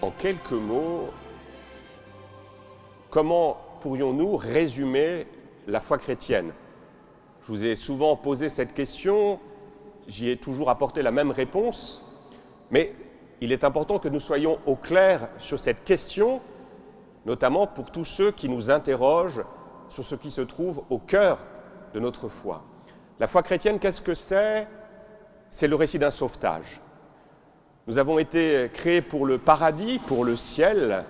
En quelques mots, comment pourrions-nous résumer la foi chrétienne? Je vous ai souvent posé cette question, j'y ai toujours apporté la même réponse, mais il est important que nous soyons au clair sur cette question, notamment pour tous ceux qui nous interrogent sur ce qui se trouve au cœur de notre foi. La foi chrétienne, qu'est-ce que c'est? C'est le récit d'un sauvetage. Nous avons été créés pour le paradis, pour le ciel,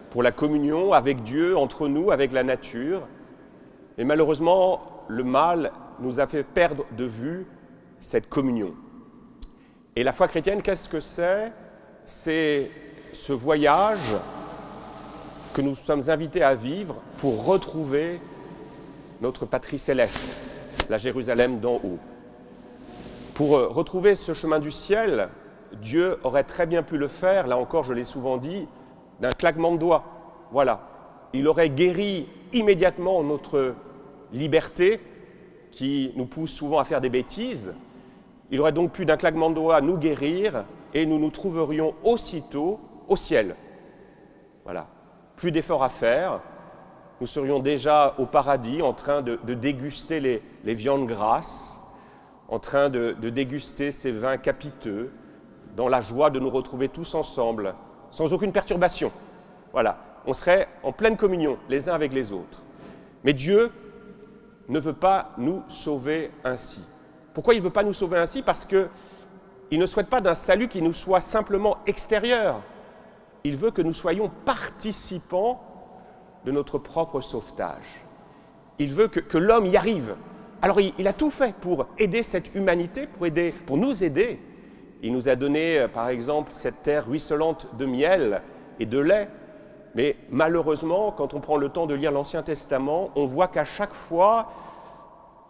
pour la communion avec Dieu, entre nous, avec la nature. Et malheureusement, le mal nous a fait perdre de vue cette communion. Et la foi chrétienne, qu'est-ce que c'est? C'est ce voyage que nous sommes invités à vivre pour retrouver notre patrie céleste, la Jérusalem d'en haut. Pour retrouver ce chemin du ciel, Dieu aurait très bien pu le faire, là encore je l'ai souvent dit, d'un claquement de doigts. Voilà, il aurait guéri immédiatement notre liberté qui nous pousse souvent à faire des bêtises. Il aurait donc pu d'un claquement de doigts nous guérir et nous nous trouverions aussitôt au ciel. Voilà, plus d'efforts à faire, nous serions déjà au paradis en train de déguster les viandes grasses, en train de déguster ces vins capiteux, dans la joie de nous retrouver tous ensemble, sans aucune perturbation. Voilà, on serait en pleine communion les uns avec les autres. Mais Dieu ne veut pas nous sauver ainsi. Pourquoi il ne veut pas nous sauver ainsi? Parce qu'il ne souhaite pas d'un salut qui nous soit simplement extérieur. Il veut que nous soyons participants de notre propre sauvetage. Il veut que l'homme y arrive. Alors il a tout fait pour aider cette humanité, pour nous aider. Il nous a donné, par exemple, cette terre ruisselante de miel et de lait. Mais malheureusement, quand on prend le temps de lire l'Ancien Testament, on voit qu'à chaque fois,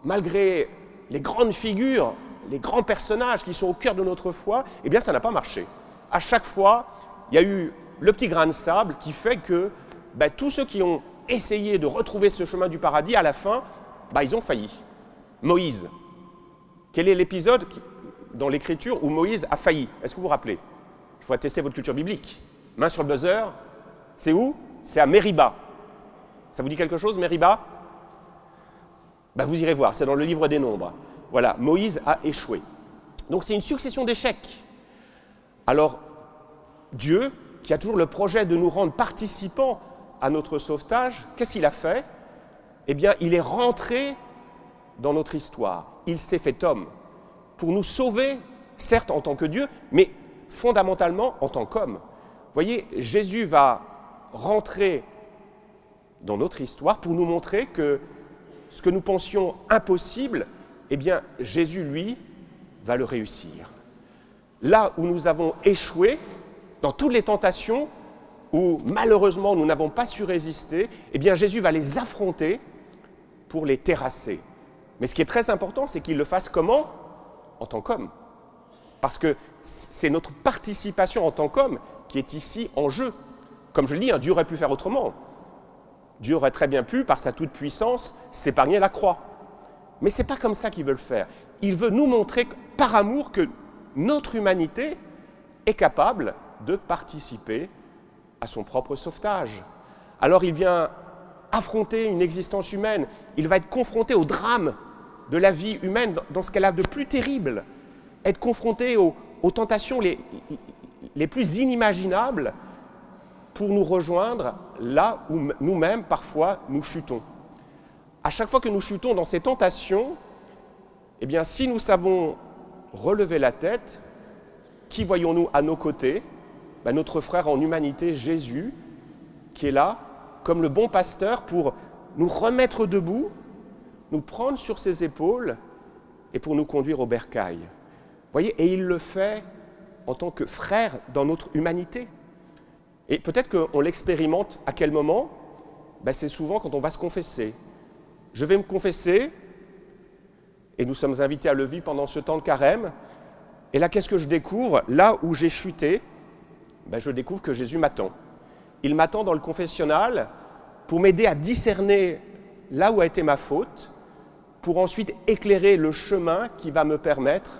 malgré les grandes figures, les grands personnages qui sont au cœur de notre foi, eh bien ça n'a pas marché. À chaque fois, il y a eu le petit grain de sable qui fait que tous ceux qui ont essayé de retrouver ce chemin du paradis, à la fin, ils ont failli. Moïse. Quel est l'épisode dans l'Écriture où Moïse a failli? Est-ce que vous vous rappelez? Je vais tester votre culture biblique. Main sur le buzzer. C'est où? C'est à Mériba. Ça vous dit quelque chose, Mériba? Vous irez voir, c'est dans le livre des Nombres. Voilà, Moïse a échoué. Donc c'est une succession d'échecs. Alors, Dieu, qui a toujours le projet de nous rendre participants à notre sauvetage, qu'est-ce qu'il a fait? Eh bien, il est rentré dans notre histoire. Il s'est fait homme pour nous sauver, certes en tant que Dieu, mais fondamentalement en tant qu'homme. Vous voyez, Jésus va rentrer dans notre histoire pour nous montrer que ce que nous pensions impossible, eh bien, Jésus, lui, va le réussir. Là où nous avons échoué, dans toutes les tentations, où malheureusement nous n'avons pas su résister, eh bien, Jésus va les affronter pour les terrasser. Mais ce qui est très important, c'est qu'il le fasse comment? En tant qu'homme. Parce que c'est notre participation en tant qu'homme qui est ici en jeu. Comme je le dis, Dieu aurait pu faire autrement. Dieu aurait très bien pu, par sa toute-puissance, s'épargner la croix. Mais ce n'est pas comme ça qu'il veut le faire. Il veut nous montrer, par amour, que notre humanité est capable de participer à son propre sauvetage. Alors il vient affronter une existence humaine. Il va être confronté au drame de la vie humaine, dans ce qu'elle a de plus terrible. Être confronté aux tentations les plus inimaginables, pour nous rejoindre là où nous-mêmes, parfois, nous chutons. À chaque fois que nous chutons dans ces tentations, eh bien, si nous savons relever la tête, qui voyons-nous à nos côtés? Notre frère en humanité, Jésus, qui est là, comme le bon pasteur, pour nous remettre debout, nous prendre sur ses épaules et pour nous conduire au bercail. Vous voyez, et il le fait en tant que frère dans notre humanité. Et peut-être qu'on l'expérimente à quel moment? C'est souvent quand on va se confesser. Je vais me confesser, et nous sommes invités à le vivre pendant ce temps de carême. Et là, qu'est-ce que je découvre? Là où j'ai chuté, je découvre que Jésus m'attend. Il m'attend dans le confessionnal pour m'aider à discerner là où a été ma faute, pour ensuite éclairer le chemin qui va me permettre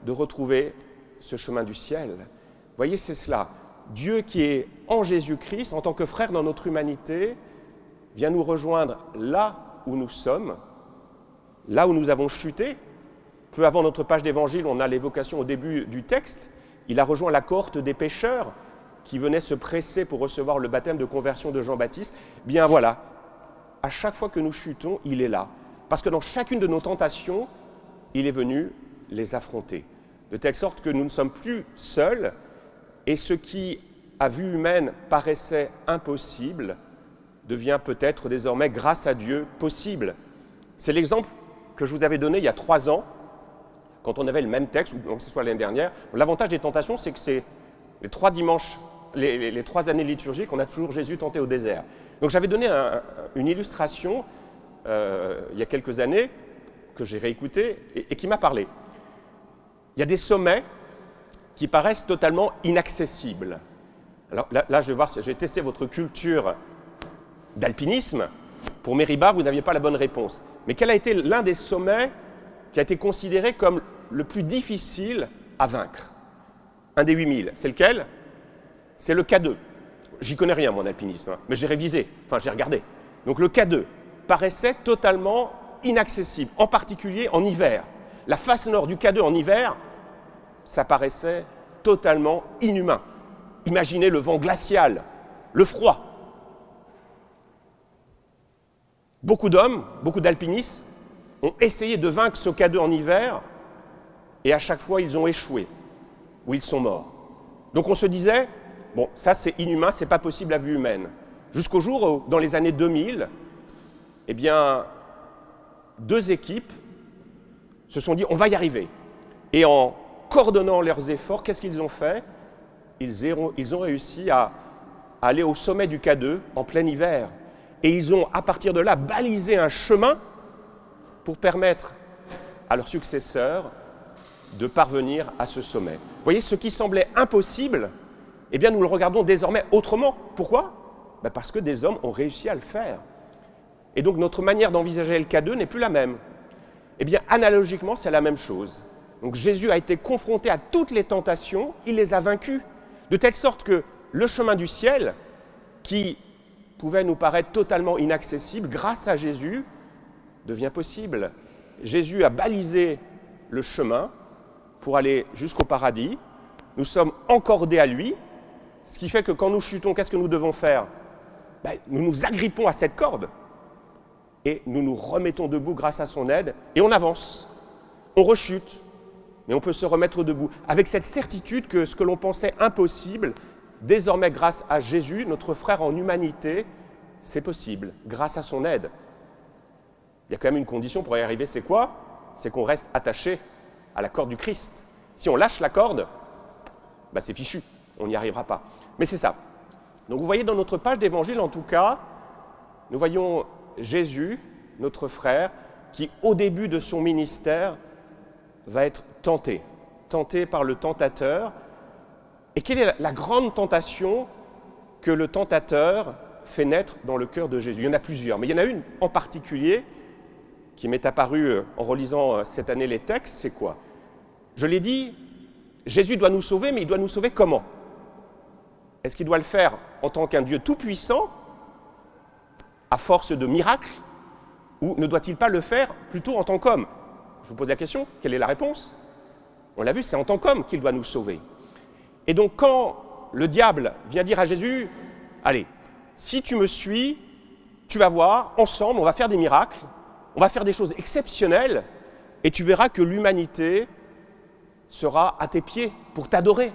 de retrouver ce chemin du ciel. Vous voyez, c'est cela. Dieu qui est en Jésus-Christ, en tant que frère dans notre humanité, vient nous rejoindre là où nous sommes, là où nous avons chuté. Peu avant notre page d'évangile, on a l'évocation au début du texte. Il a rejoint la cohorte des pécheurs qui venaient se presser pour recevoir le baptême de conversion de Jean-Baptiste. Bien voilà, à chaque fois que nous chutons, il est là. Parce que dans chacune de nos tentations, il est venu les affronter. De telle sorte que nous ne sommes plus seuls, et ce qui, à vue humaine, paraissait impossible, devient peut-être désormais, grâce à Dieu, possible. C'est l'exemple que je vous avais donné il y a 3 ans, quand on avait le même texte, ou que ce soit l'année dernière. L'avantage des tentations, c'est que c'est les 3 dimanches, les 3 années liturgiques, on a toujours Jésus tenté au désert. Donc j'avais donné une illustration il y a quelques années, que j'ai réécoutée, et qui m'a parlé. Il y a des sommets qui paraissent totalement inaccessibles. Alors là je vais tester votre culture d'alpinisme. Pour Mériba, vous n'aviez pas la bonne réponse. Mais quel a été l'un des sommets qui a été considéré comme le plus difficile à vaincre? Un des 8000. C'est lequel? C'est le K2. J'y connais rien, mon alpinisme, hein, mais j'ai révisé, enfin j'ai regardé. Donc le K2 paraissait totalement inaccessible, en particulier en hiver. La face nord du K2 en hiver, ça paraissait totalement inhumain. Imaginez le vent glacial, le froid. Beaucoup d'hommes, beaucoup d'alpinistes ont essayé de vaincre ce K2 en hiver et à chaque fois ils ont échoué ou ils sont morts. Donc on se disait, bon, ça c'est inhumain, c'est pas possible à vue humaine. Jusqu'au jour où, dans les années 2000, eh bien, 2 équipes se sont dit, on va y arriver. Et en coordonnant leurs efforts, qu'est-ce qu'ils ont fait? Ils ont réussi à aller au sommet du K2 en plein hiver. Et ils ont, à partir de là, balisé un chemin pour permettre à leurs successeurs de parvenir à ce sommet. Vous voyez, ce qui semblait impossible, eh bien, nous le regardons désormais autrement. Pourquoi? Parce que des hommes ont réussi à le faire. Et donc, notre manière d'envisager le K2 n'est plus la même. Eh bien, analogiquement, c'est la même chose. Donc, Jésus a été confronté à toutes les tentations, il les a vaincues, de telle sorte que le chemin du ciel, qui pouvait nous paraître totalement inaccessible, grâce à Jésus, devient possible. Jésus a balisé le chemin pour aller jusqu'au paradis. Nous sommes encordés à lui, ce qui fait que quand nous chutons, qu'est-ce que nous devons faire? Nous nous agrippons à cette corde et nous nous remettons debout grâce à son aide et on avance. On rechute, mais on peut se remettre debout avec cette certitude que ce que l'on pensait impossible, désormais grâce à Jésus, notre frère en humanité, c'est possible, grâce à son aide. Il y a quand même une condition pour y arriver, c'est quoi? C'est qu'on reste attaché à la corde du Christ. Si on lâche la corde, c'est fichu, on n'y arrivera pas. Mais c'est ça. Donc vous voyez dans notre page d'évangile, en tout cas, nous voyons Jésus, notre frère, qui au début de son ministère va être tenté par le tentateur. Et quelle est la grande tentation que le tentateur fait naître dans le cœur de Jésus? Il y en a plusieurs, mais il y en a une en particulier qui m'est apparue en relisant cette année les textes, c'est quoi? Je l'ai dit, Jésus doit nous sauver, mais il doit nous sauver comment? Est-ce qu'il doit le faire en tant qu'un Dieu tout-puissant, à force de miracles, ou ne doit-il pas le faire plutôt en tant qu'homme? Je vous pose la question, quelle est la réponse? On l'a vu, c'est en tant qu'homme qu'il doit nous sauver. Et donc quand le diable vient dire à Jésus, allez, si tu me suis, tu vas voir, ensemble, on va faire des miracles, on va faire des choses exceptionnelles, et tu verras que l'humanité sera à tes pieds pour t'adorer.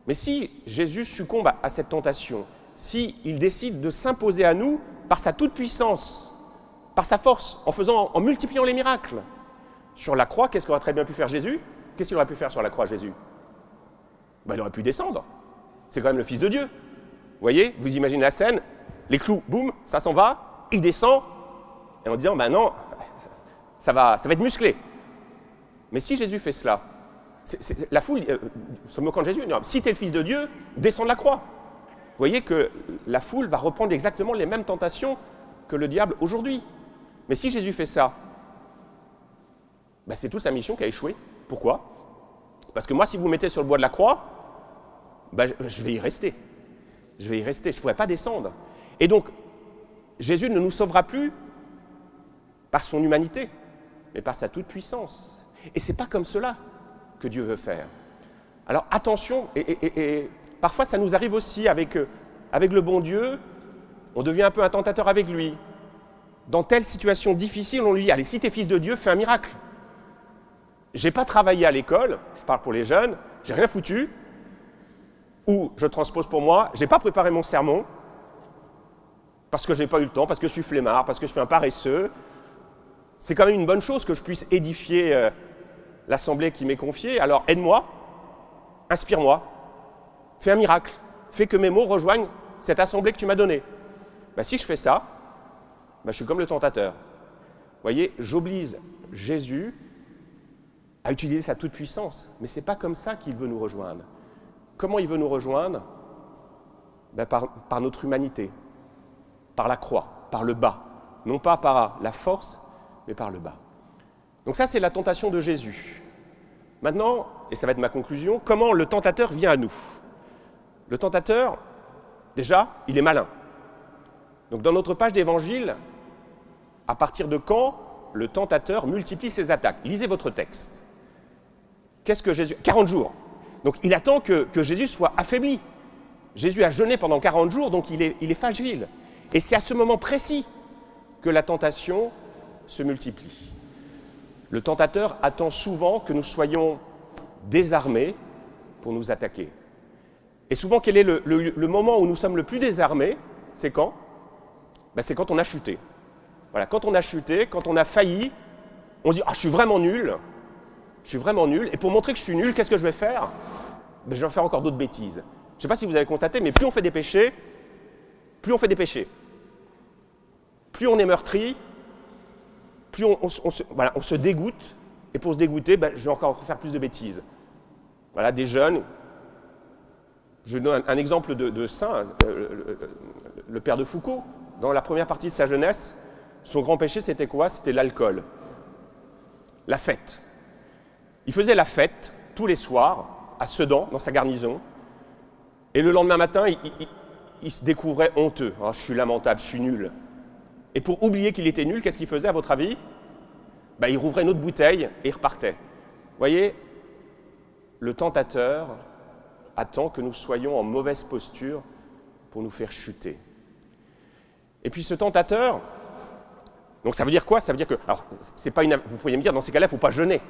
Mais si Jésus succombe à cette tentation, s'il décide de s'imposer à nous par sa toute-puissance, par sa force, en multipliant les miracles, sur la croix, qu'est-ce qu'aurait très bien pu faire Jésus? Qu'est-ce qu'il aurait pu faire sur la croix, Jésus? Il aurait pu descendre. C'est quand même le Fils de Dieu. Vous voyez, vous imaginez la scène, les clous, boum, ça s'en va, il descend, et en disant, non, ça va être musclé. Mais si Jésus fait cela, la foule se moquant de Jésus, dit, si tu es le Fils de Dieu, descends de la croix. Vous voyez que la foule va reprendre exactement les mêmes tentations que le diable aujourd'hui. Mais si Jésus fait ça, c'est toute sa mission qui a échoué. Pourquoi? Parce que moi, si vous me mettez sur le bois de la croix, ben, je vais y rester. Je vais y rester, je ne pourrai pas descendre. Et donc, Jésus ne nous sauvera plus par son humanité, mais par sa toute-puissance. Et ce n'est pas comme cela que Dieu veut faire. Alors attention, et parfois ça nous arrive aussi avec le bon Dieu, on devient un peu un tentateur avec lui. Dans telle situation difficile, on lui dit « Allez, si tu es fils de Dieu, fais un miracle ». J'ai pas travaillé à l'école, je parle pour les jeunes, j'ai rien foutu, ou je transpose pour moi, j'ai pas préparé mon sermon, parce que j'ai pas eu le temps, parce que je suis flemmard, parce que je suis un paresseux. C'est quand même une bonne chose que je puisse édifier l'assemblée qui m'est confiée. Alors aide-moi, inspire-moi, fais un miracle, fais que mes mots rejoignent cette assemblée que tu m'as donnée. Ben, si je fais ça, ben, je suis comme le tentateur. Vous voyez, j'oblige Jésus à utiliser sa toute-puissance, mais ce n'est pas comme ça qu'il veut nous rejoindre. Comment il veut nous rejoindre? Ben, par notre humanité, par la croix, par le bas, non pas par la force, mais par le bas. Donc ça, c'est la tentation de Jésus. Maintenant, et ça va être ma conclusion, comment le tentateur vient à nous? Le tentateur, déjà, il est malin. Donc dans notre page d'évangile, à partir de quand le tentateur multiplie ses attaques? Lisez votre texte. Qu'est-ce que Jésus... 40 jours. Donc il attend que Jésus soit affaibli. Jésus a jeûné pendant 40 jours, donc il est fragile. Et c'est à ce moment précis que la tentation se multiplie. Le tentateur attend souvent que nous soyons désarmés pour nous attaquer. Et souvent, quel est le moment où nous sommes le plus désarmés? C'est quand? Ben, c'est quand on a chuté. Voilà, quand on a chuté, quand on a failli, on dit « Ah, je suis vraiment nul ». Je suis vraiment nul. Et pour montrer que je suis nul, qu'est-ce que je vais faire? Ben, je vais faire encore d'autres bêtises. Je ne sais pas si vous avez constaté, mais plus on fait des péchés, plus on fait des péchés. Plus on est meurtri, plus on se dégoûte. Et pour se dégoûter, ben, je vais encore faire plus de bêtises. Voilà, des jeunes. Je donne un exemple de saint, le père de Foucault. Dans la première partie de sa jeunesse, son grand péché, c'était quoi? C'était l'alcool. La fête. Il faisait la fête tous les soirs, à Sedan, dans sa garnison. Et le lendemain matin, il se découvrait honteux. Oh, je suis lamentable, je suis nul. Et pour oublier qu'il était nul, qu'est-ce qu'il faisait, à votre avis? Ben, il rouvrait une autre bouteille et il repartait. Vous voyez, le tentateur attend que nous soyons en mauvaise posture pour nous faire chuter. Et puis ce tentateur, donc ça veut dire quoi? Ça veut dire que, alors, c'est pas vous pourriez me dire, dans ces cas-là, il ne faut pas jeûner.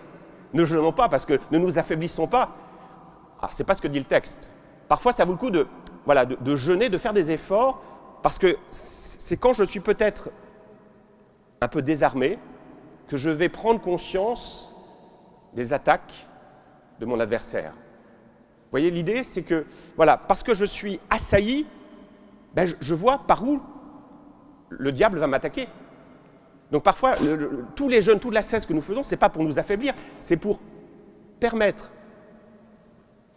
Ne jeûnons pas parce que ne nous affaiblissons pas. Alors, ce n'est pas ce que dit le texte. Parfois, ça vaut le coup de jeûner, de faire des efforts, parce que c'est quand je suis peut-être un peu désarmé que je vais prendre conscience des attaques de mon adversaire. Vous voyez, l'idée, c'est que, voilà, parce que je suis assailli, ben, je vois par où le diable va m'attaquer. Donc parfois, tous les jeûnes, toute la cesse que nous faisons, ce n'est pas pour nous affaiblir, c'est pour permettre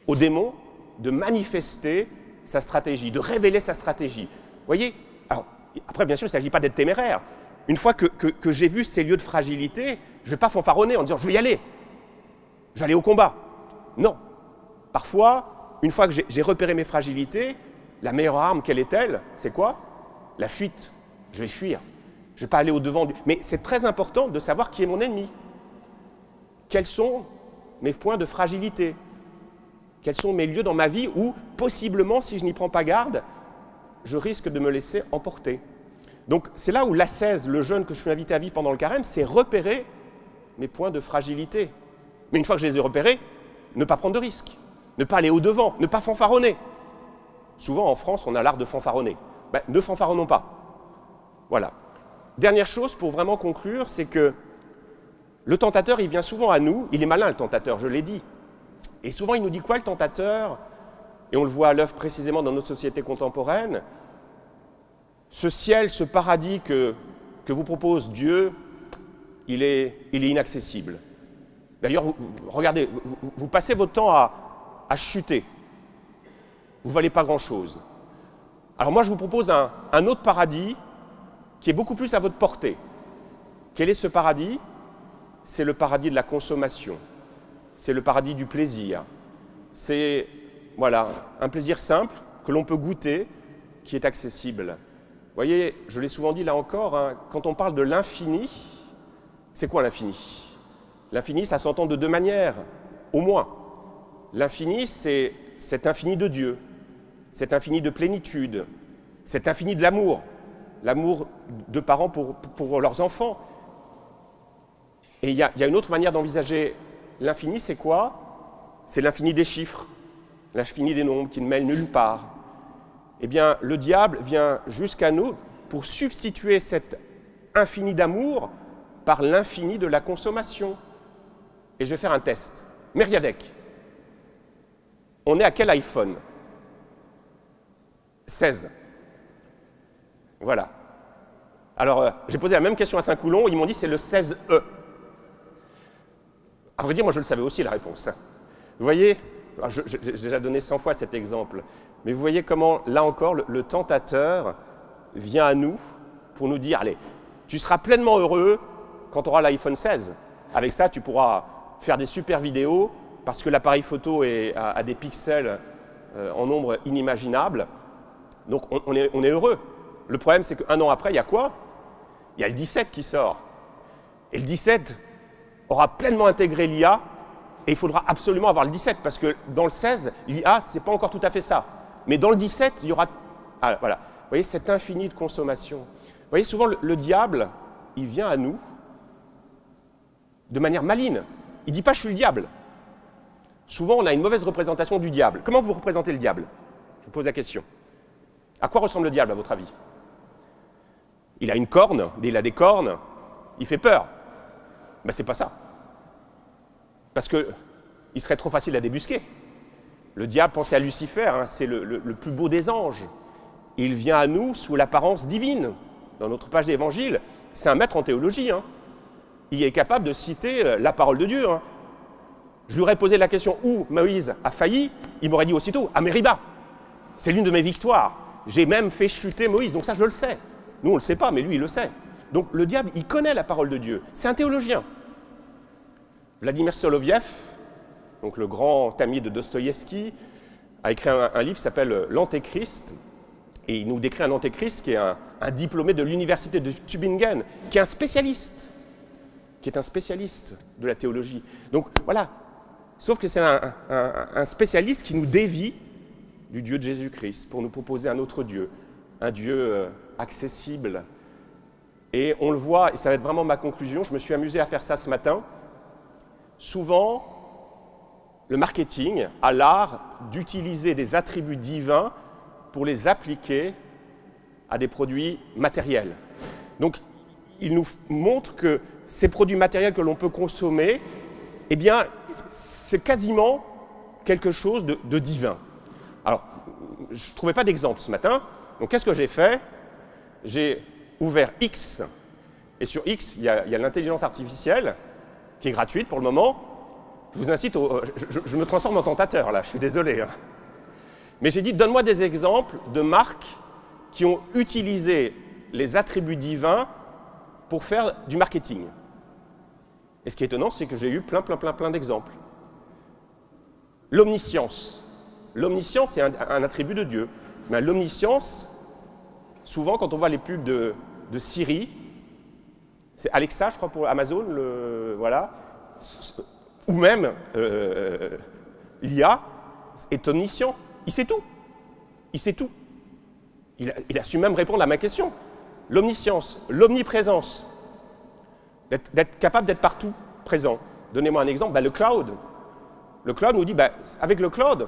au démon de manifester sa stratégie, de révéler sa stratégie. Vous voyez? Alors, après, bien sûr, il ne s'agit pas d'être téméraire. Une fois que j'ai vu ces lieux de fragilité, je ne vais pas fanfaronner en disant « je vais y aller, je vais aller au combat ». Non. Parfois, une fois que j'ai repéré mes fragilités, la meilleure arme, quelle est-elle? C'est quoi? La fuite. Je vais fuir. Je ne vais pas aller au-devant du... Mais c'est très important de savoir qui est mon ennemi. Quels sont mes points de fragilité? Quels sont mes lieux dans ma vie où, possiblement, si je n'y prends pas garde, je risque de me laisser emporter? Donc, c'est là où l'ascèse, le jeûne que je suis invité à vivre pendant le carême, c'est repérer mes points de fragilité. Mais une fois que je les ai repérés, ne pas prendre de risques, ne pas aller au-devant, ne pas fanfaronner. Souvent, en France, on a l'art de fanfaronner. Ben, ne fanfaronnons pas. Voilà. Dernière chose, pour vraiment conclure, c'est que le tentateur, il vient souvent à nous. Il est malin, le tentateur, je l'ai dit. Et souvent, il nous dit quoi, le tentateur? Et on le voit à l'œuvre précisément dans notre société contemporaine. Ce ciel, ce paradis que vous propose Dieu, il est inaccessible. D'ailleurs, regardez, vous passez votre temps à chuter. Vous ne valez pas grand-chose. Alors moi, je vous propose un autre paradis qui est beaucoup plus à votre portée. Quel est ce paradis? C'est le paradis de la consommation. C'est le paradis du plaisir. C'est voilà, un plaisir simple que l'on peut goûter, qui est accessible. Vous voyez, je l'ai souvent dit là encore, hein, quand on parle de l'infini, c'est quoi l'infini? L'infini, ça s'entend de deux manières, au moins. L'infini, c'est cet infini de Dieu, cet infini de plénitude, cet infini de l'amour de parents pour leurs enfants. Et il y a une autre manière d'envisager l'infini, c'est quoi? C'est l'infini des chiffres, l'infini des nombres qui ne mêlent nulle part. Eh bien, le diable vient jusqu'à nous pour substituer cet infini d'amour par l'infini de la consommation. Et je vais faire un test. Mériadec, on est à quel iPhone? 16. Voilà. Alors, j'ai posé la même question à Saint-Coulon, ils m'ont dit c'est le 16E. À vrai dire, moi je le savais aussi la réponse. Vous voyez, j'ai déjà donné 100 fois cet exemple, mais vous voyez comment, là encore, le tentateur vient à nous pour nous dire, allez, tu seras pleinement heureux quand tu auras l'iPhone 16. Avec ça, tu pourras faire des super vidéos, parce que l'appareil photo a des pixels en nombre inimaginable. Donc on est heureux. Le problème, c'est qu'un an après, il y a quoi? Il y a le 17 qui sort. Et le 17 aura pleinement intégré l'IA, et il faudra absolument avoir le 17, parce que dans le 16, l'IA, ce n'est pas encore tout à fait ça. Mais dans le 17, il y aura... Ah, voilà. Vous voyez, cet infini de consommation. Vous voyez, souvent, le diable, il vient à nous de manière maligne. Il ne dit pas « je suis le diable ». Souvent, on a une mauvaise représentation du diable. Comment vous représentez le diable? Je vous pose la question. À quoi ressemble le diable, à votre avis? Il a une corne, il a des cornes, il fait peur. Ben, c'est pas ça. Parce qu'il serait trop facile à débusquer. Le diable, pensez à Lucifer, hein, c'est le plus beau des anges. Il vient à nous sous l'apparence divine. Dans notre page d'Évangile, c'est un maître en théologie. Hein. Il est capable de citer la parole de Dieu. Hein. Je lui aurais posé la question où Moïse a failli, il m'aurait dit aussitôt à Mériba. C'est l'une de mes victoires. J'ai même fait chuter Moïse, donc ça je le sais. Nous on ne le sait pas, mais lui il le sait. Donc le diable, il connaît la parole de Dieu. C'est un théologien. Vladimir Soloviev, donc le grand ami de Dostoïevski, a écrit un livre qui s'appelle L'Antéchrist. Et il nous décrit un antéchrist qui est un diplômé de l'université de Tübingen, qui est un spécialiste de la théologie. Donc voilà, sauf que c'est un spécialiste qui nous dévie du Dieu de Jésus-Christ pour nous proposer un autre Dieu, un Dieu accessible. Et on le voit, et ça va être vraiment ma conclusion, je me suis amusé à faire ça ce matin. Souvent, le marketing a l'art d'utiliser des attributs divins pour les appliquer à des produits matériels. Donc, il nous montre que ces produits matériels que l'on peut consommer, eh bien, c'est quasiment quelque chose de divin. Alors, je ne trouvais pas d'exemple ce matin, donc qu'est-ce que j'ai fait? J'ai ouvert X, et sur X, il y a l'intelligence artificielle, qui est gratuite pour le moment. Je vous incite, je me transforme en tentateur, là, je suis désolé. Hein. Mais j'ai dit, donne-moi des exemples de marques qui ont utilisé les attributs divins pour faire du marketing. Et ce qui est étonnant, c'est que j'ai eu plein d'exemples. L'omniscience. L'omniscience est un attribut de Dieu. Mais l'omniscience, souvent, quand on voit les pubs de Siri, c'est Alexa, je crois, pour Amazon, voilà, ou même l'IA est omniscient. Il sait tout. Il sait tout. Il a su même répondre à ma question. L'omniscience, l'omniprésence, d'être capable d'être partout présent. Donnez-moi un exemple, le cloud. Le cloud nous dit, avec le cloud,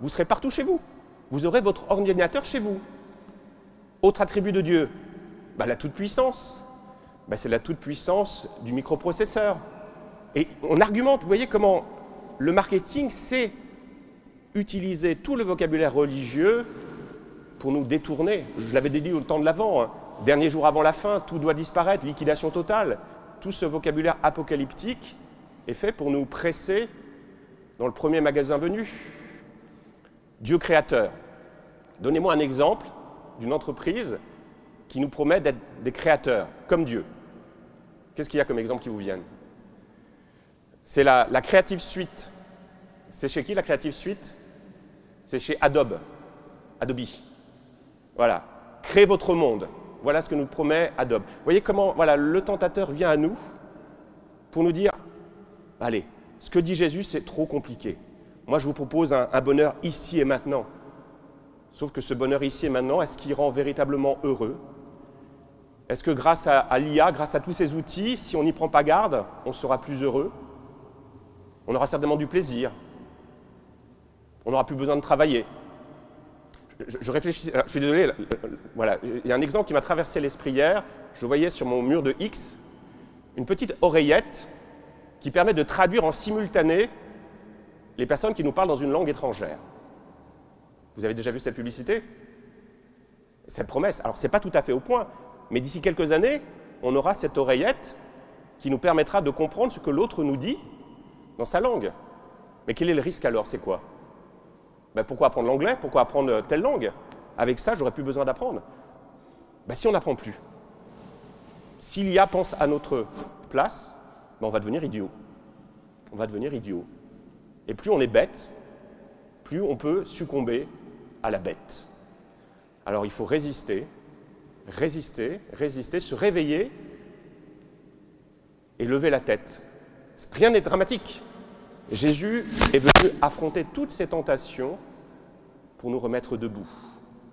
vous serez partout chez vous. Vous aurez votre ordinateur chez vous. Autre attribut de Dieu, la toute-puissance. C'est la toute-puissance du microprocesseur. Et on argumente, vous voyez comment le marketing, c'est utiliser tout le vocabulaire religieux pour nous détourner. Je l'avais dit au temps de l'Avent, hein. Dernier jour avant la fin, tout doit disparaître, liquidation totale. Tout ce vocabulaire apocalyptique est fait pour nous presser dans le premier magasin venu. Dieu créateur. Donnez-moi un exemple d'une entreprise qui nous promet d'être des créateurs, comme Dieu. Qu'est-ce qu'il y a comme exemple qui vous vienne? C'est la Creative Suite. C'est chez qui la Creative Suite? C'est chez Adobe. Voilà. Créez votre monde. Voilà ce que nous promet Adobe. Vous voyez comment voilà, le tentateur vient à nous pour nous dire « Allez, ce que dit Jésus, c'est trop compliqué. Moi, je vous propose un bonheur ici et maintenant. » Sauf que ce bonheur ici et maintenant, est-ce qu'il rend véritablement heureux? Est-ce que grâce à l'IA, grâce à tous ces outils, si on n'y prend pas garde, on sera plus heureux? On aura certainement du plaisir. On n'aura plus besoin de travailler. Je réfléchis, je suis désolé, voilà, il y a un exemple qui m'a traversé l'esprit hier. Je voyais sur mon mur de X une petite oreillette qui permet de traduire en simultané les personnes qui nous parlent dans une langue étrangère. Vous avez déjà vu cette publicité? Cette promesse. Alors, ce n'est pas tout à fait au point, mais d'ici quelques années, on aura cette oreillette qui nous permettra de comprendre ce que l'autre nous dit dans sa langue. Mais quel est le risque alors? C'est quoi? Ben, pourquoi apprendre l'anglais? Pourquoi apprendre telle langue? Avec ça, j'aurais plus besoin d'apprendre. Ben, si on n'apprend plus, si l'IA pense à notre place, ben, on va devenir idiot. On va devenir idiot. Et plus on est bête, plus on peut succomber à la bête. Alors il faut résister, se réveiller et lever la tête. Rien n'est dramatique. Jésus est venu affronter toutes ces tentations pour nous remettre debout,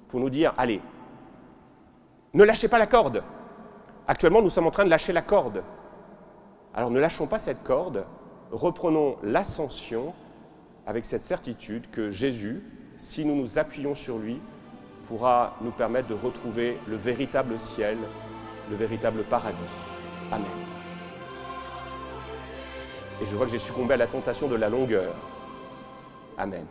pour nous dire, allez, ne lâchez pas la corde. Actuellement, nous sommes en train de lâcher la corde. Alors ne lâchons pas cette corde, reprenons l'ascension avec cette certitude que Jésus, si nous nous appuyons sur lui, pourra nous permettre de retrouver le véritable ciel, le véritable paradis. Amen. Et je vois que j'ai succombé à la tentation de la longueur. Amen.